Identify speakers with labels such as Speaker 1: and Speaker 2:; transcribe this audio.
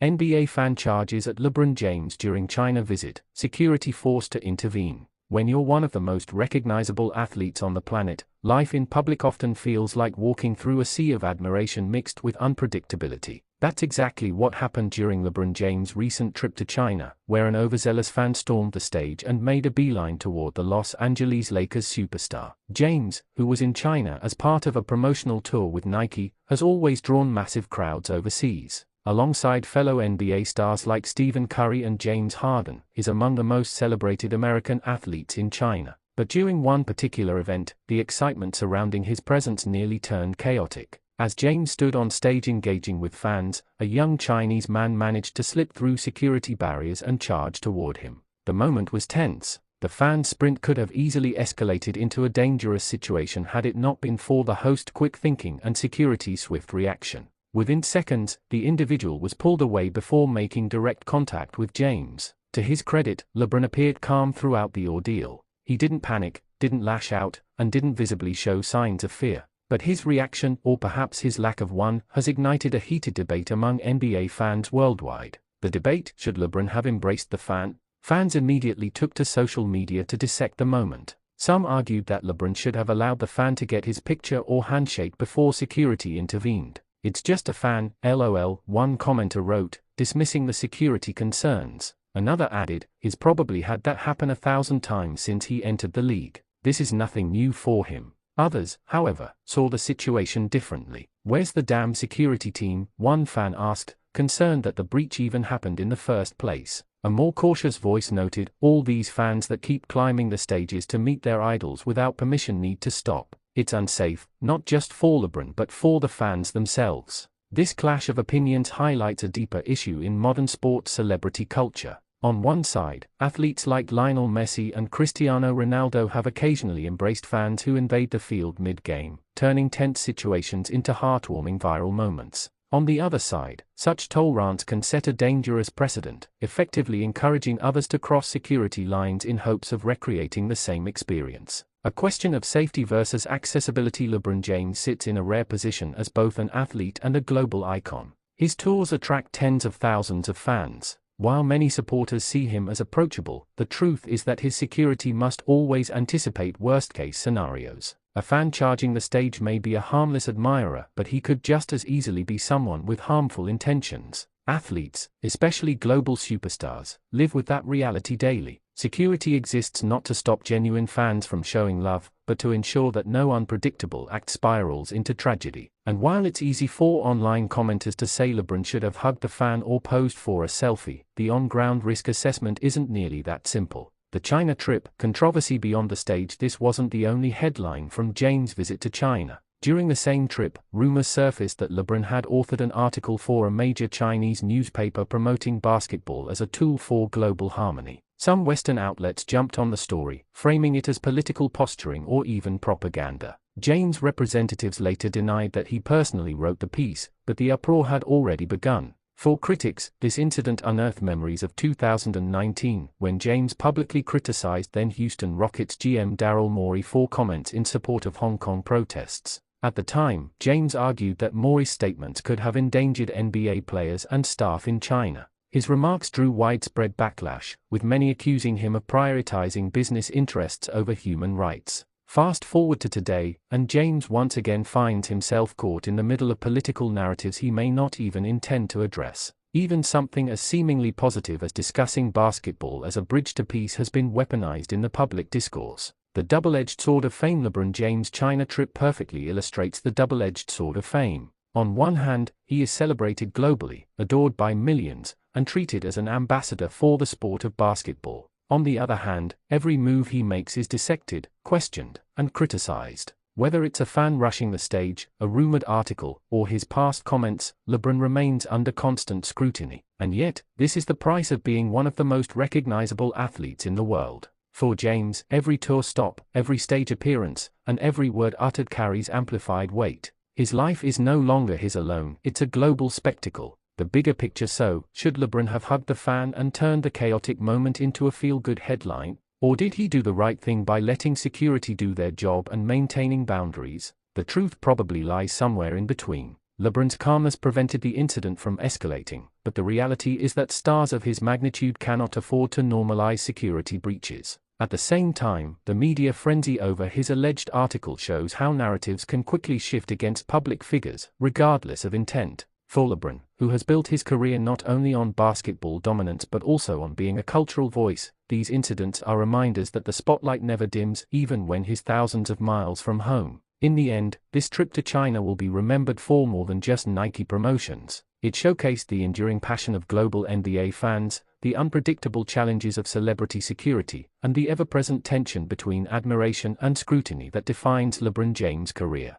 Speaker 1: NBA fan charges at LeBron James during China visit, security forced to intervene. When you're one of the most recognizable athletes on the planet, life in public often feels like walking through a sea of admiration mixed with unpredictability. That's exactly what happened during LeBron James' recent trip to China, where an overzealous fan stormed the stage and made a beeline toward the Los Angeles Lakers superstar. James, who was in China as part of a promotional tour with Nike, has always drawn massive crowds overseas. Alongside fellow NBA stars like Stephen Curry and James Harden, is among the most celebrated American athletes in China. But during one particular event, the excitement surrounding his presence nearly turned chaotic. As James stood on stage engaging with fans, a young Chinese man managed to slip through security barriers and charge toward him. The moment was tense. The fan sprint could have easily escalated into a dangerous situation had it not been for the host's quick thinking and security's swift reaction. Within seconds, the individual was pulled away before making direct contact with James. To his credit, LeBron appeared calm throughout the ordeal. He didn't panic, didn't lash out, and didn't visibly show signs of fear. But his reaction, or perhaps his lack of one, has ignited a heated debate among NBA fans worldwide. The debate: should LeBron have embraced the fan? Fans immediately took to social media to dissect the moment. Some argued that LeBron should have allowed the fan to get his picture or handshake before security intervened. "It's just a fan, LOL," one commenter wrote, dismissing the security concerns. Another added, "He's probably had that happen 1,000 times since he entered the league. This is nothing new for him." Others, however, saw the situation differently. "Where's the damn security team?" one fan asked, concerned that the breach even happened in the first place. A more cautious voice noted, "All these fans that keep climbing the stages to meet their idols without permission need to stop. It's unsafe, not just for LeBron but for the fans themselves." This clash of opinions highlights a deeper issue in modern sports celebrity culture. On one side, athletes like Lionel Messi and Cristiano Ronaldo have occasionally embraced fans who invade the field mid-game, turning tense situations into heartwarming viral moments. On the other side, such tolerance can set a dangerous precedent, effectively encouraging others to cross security lines in hopes of recreating the same experience. A question of safety versus accessibility. LeBron James sits in a rare position as both an athlete and a global icon. His tours attract tens of thousands of fans. While many supporters see him as approachable, the truth is that his security must always anticipate worst-case scenarios. A fan charging the stage may be a harmless admirer, but he could just as easily be someone with harmful intentions. Athletes, especially global superstars, live with that reality daily. Security exists not to stop genuine fans from showing love, but to ensure that no unpredictable act spirals into tragedy. And while it's easy for online commenters to say LeBron should have hugged the fan or posed for a selfie, the on-ground risk assessment isn't nearly that simple. The China trip, controversy beyond the stage. This wasn't the only headline from James' visit to China. During the same trip, rumors surfaced that LeBron had authored an article for a major Chinese newspaper promoting basketball as a tool for global harmony. Some Western outlets jumped on the story, framing it as political posturing or even propaganda. James' representatives later denied that he personally wrote the piece, but the uproar had already begun. For critics, this incident unearthed memories of 2019, when James publicly criticized then Houston Rockets GM Daryl Morey for comments in support of Hong Kong protests. At the time, James argued that Morey's statements could have endangered NBA players and staff in China. His remarks drew widespread backlash, with many accusing him of prioritizing business interests over human rights. Fast forward to today, and James once again finds himself caught in the middle of political narratives he may not even intend to address. Even something as seemingly positive as discussing basketball as a bridge to peace has been weaponized in the public discourse. The double-edged sword of fame. LeBron James' China trip perfectly illustrates the double-edged sword of fame. On one hand, he is celebrated globally, adored by millions, and treated as an ambassador for the sport of basketball. On the other hand, every move he makes is dissected, questioned, and criticized. Whether it's a fan rushing the stage, a rumored article, or his past comments, LeBron remains under constant scrutiny. And yet, this is the price of being one of the most recognizable athletes in the world. For James, every tour stop, every stage appearance, and every word uttered carries amplified weight. His life is no longer his alone, it's a global spectacle. The bigger picture. So, should LeBron have hugged the fan and turned the chaotic moment into a feel-good headline? Or did he do the right thing by letting security do their job and maintaining boundaries? The truth probably lies somewhere in between. LeBron's calmness prevented the incident from escalating, but but the reality is that stars of his magnitude cannot afford to normalize security breaches. At the same time, the media frenzy over his alleged article shows how narratives can quickly shift against public figures, regardless of intent. For LeBron, who has built his career not only on basketball dominance but also on being a cultural voice, these incidents are reminders that the spotlight never dims even when he's thousands of miles from home. In the end, this trip to China will be remembered for more than just Nike promotions. It showcased the enduring passion of global NBA fans, the unpredictable challenges of celebrity security, and the ever-present tension between admiration and scrutiny that defines LeBron James' career.